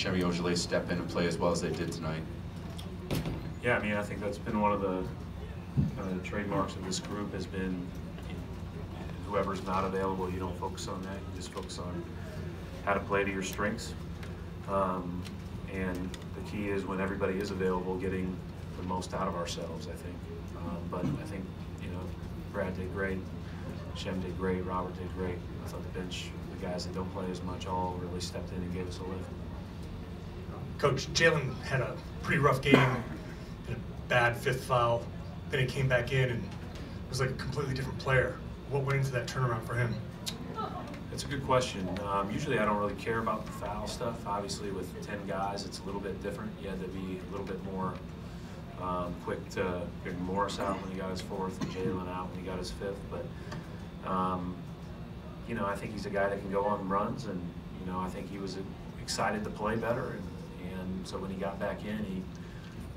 Chevy Ojale step in and play as well as they did tonight? Yeah, I mean, I think that's been one of the trademarks of this group has been whoever's not available, you don't focus on that. You just focus on how to play to your strengths. And the key is when everybody is available, getting the most out of ourselves, I think. But I think, Brad did great, Shem did great, Robert did great. I thought the bench, the guys that don't play as much, all really stepped in and gave us a lift. Coach, Jalen had a pretty rough game, had a bad fifth foul, then he came back in and was like a completely different player. What went into that turnaround for him? That's a good question. Usually I don't really care about the foul stuff. Obviously with 10 guys, it's a little bit different. You had to be a little bit more quick to get Morris out when he got his fourth and Jalen out when he got his fifth. But, I think he's a guy that can go on runs, and, I think he was excited to play better. And so when he got back in,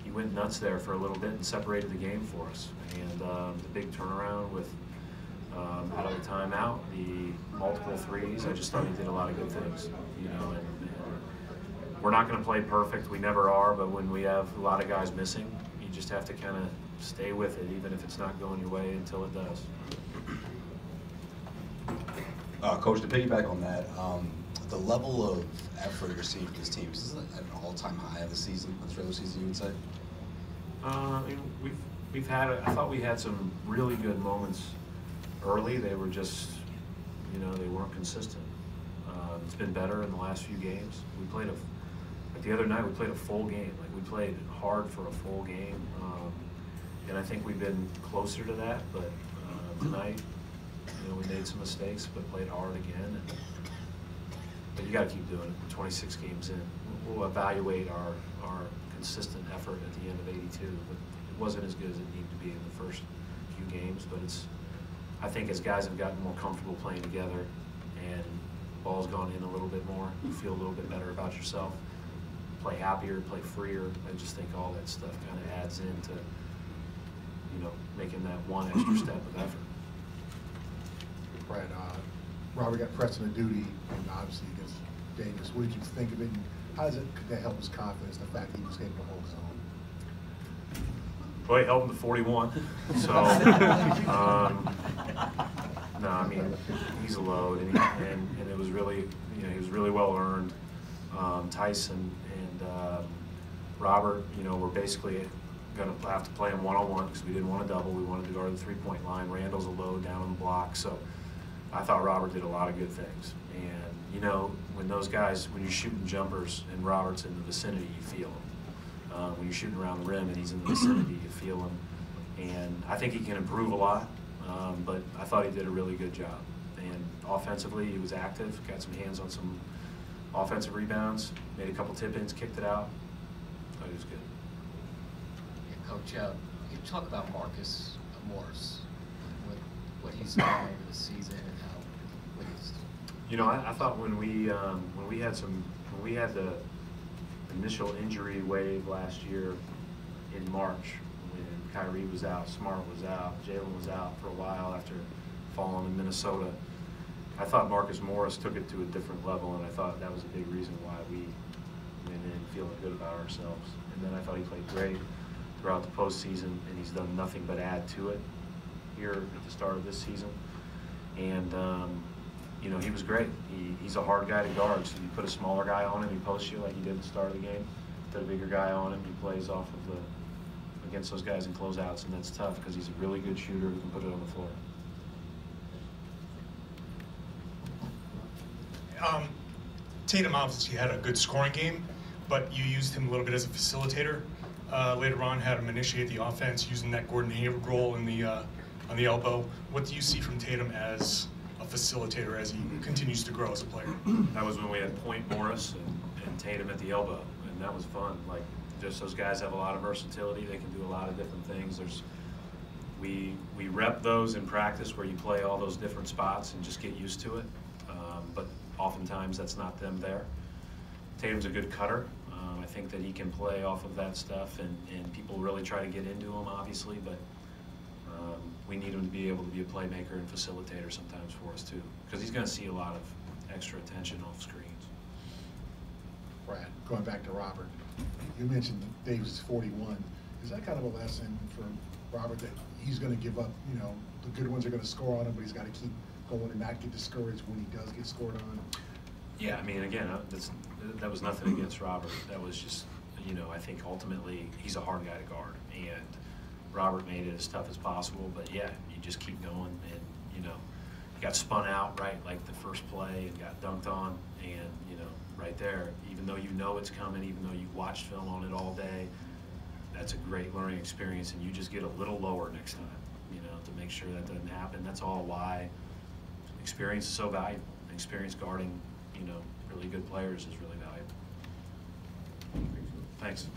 he went nuts there for a little bit and separated the game for us. And the big turnaround with out of the timeout, the multiple threes, I just thought he did a lot of good things. And we're not going to play perfect. We never are, but when we have a lot of guys missing, you just have to kind of stay with it, even if it's not going your way, until it does. Coach, to piggyback on that, the level of effort you're seeing from this team, is this at an all-time high of the season, this regular season, you would say? We've had, I thought we had some really good moments early. They were just, they weren't consistent. It's been better in the last few games. We played like the other night, we played a full game. Like we played hard for a full game. And I think we've been closer to that, but tonight, we made some mistakes, but played hard again. But you got to keep doing it. We're 26 games in. We'll evaluate our consistent effort at the end of 82. But it wasn't as good as it needed to be in the first few games. But I think as guys have gotten more comfortable playing together and the ball's gone in a little bit more, you feel a little bit better about yourself, play happier, play freer. I just think all that stuff kind of adds into, making that one extra step of effort. Brad, Robert got pressed on duty, and obviously against Davis. What did you think of it, and how could that help his confidence, the fact that he was able to hold his own? Well, he held him to 41, so, no, I mean, he's a load, and it was really, he was really well earned. Tyson and Robert, we're basically going to have to play him one-on-one because we didn't want to double. We wanted to guard the three-point line. Randall's a load down on the block, so I thought Robert did a lot of good things. And, when those guys, when you're shooting jumpers and Robert's in the vicinity, you feel him. When you're shooting around the rim and he's in the vicinity, you feel him. And I think he can improve a lot, but I thought he did a really good job. And offensively, he was active, got some hands on some offensive rebounds, made a couple tip-ins, kicked it out. I thought he was good. Coach, can you talk about Marcus Morris, what he's done over the season and how he's... I thought when we had the initial injury wave last year in March, when Kyrie was out, Smart was out, Jalen was out for a while after falling in Minnesota, I thought Marcus Morris took it to a different level, and I thought that was a big reason why we went in feeling good about ourselves. And then I thought he played great throughout the postseason, and he's done nothing but add to it here at the start of this season. And he was great. He's a hard guy to guard, so you put a smaller guy on him, he posts you like he did at the start of the game. Put a bigger guy on him, he plays off of against those guys in closeouts, and that's tough because he's a really good shooter who can put it on the floor. Tatum obviously had a good scoring game, but you used him a little bit as a facilitator. Later on, had him initiate the offense using that Gordon Hayward role on the elbow. What do you see from Tatum as a facilitator as he continues to grow as a player? That was when we had Point Morris and Tatum at the elbow, and that was fun. Like, just those guys have a lot of versatility. They can do a lot of different things. We rep those in practice where you play all those different spots and just get used to it. But oftentimes that's not them there. Tatum's a good cutter. I think that he can play off of that stuff, and people really try to get into him, obviously, but we need him to be able to be a playmaker and facilitator sometimes for us too, because he's going to see a lot of extra attention off screens. Brad, going back to Robert, you mentioned that Davis is 41. Is that kind of a lesson for Robert that he's going to give up? You know, the good ones are going to score on him, but he's got to keep going and not get discouraged when he does get scored on. Yeah, I mean, again, that was nothing against Robert. That was just, you know, I think ultimately he's a hard guy to guard, and Robert made it as tough as possible. But yeah, you just keep going, and you know, he got spun out right like the first play and got dunked on, and you know, right there, even though you know it's coming, even though you've watched film on it all day, that's a great learning experience, and you just get a little lower next time, you know, to make sure that doesn't happen. That's all why experience is so valuable. Experience guarding, you know, really good players is really valuable. Thanks.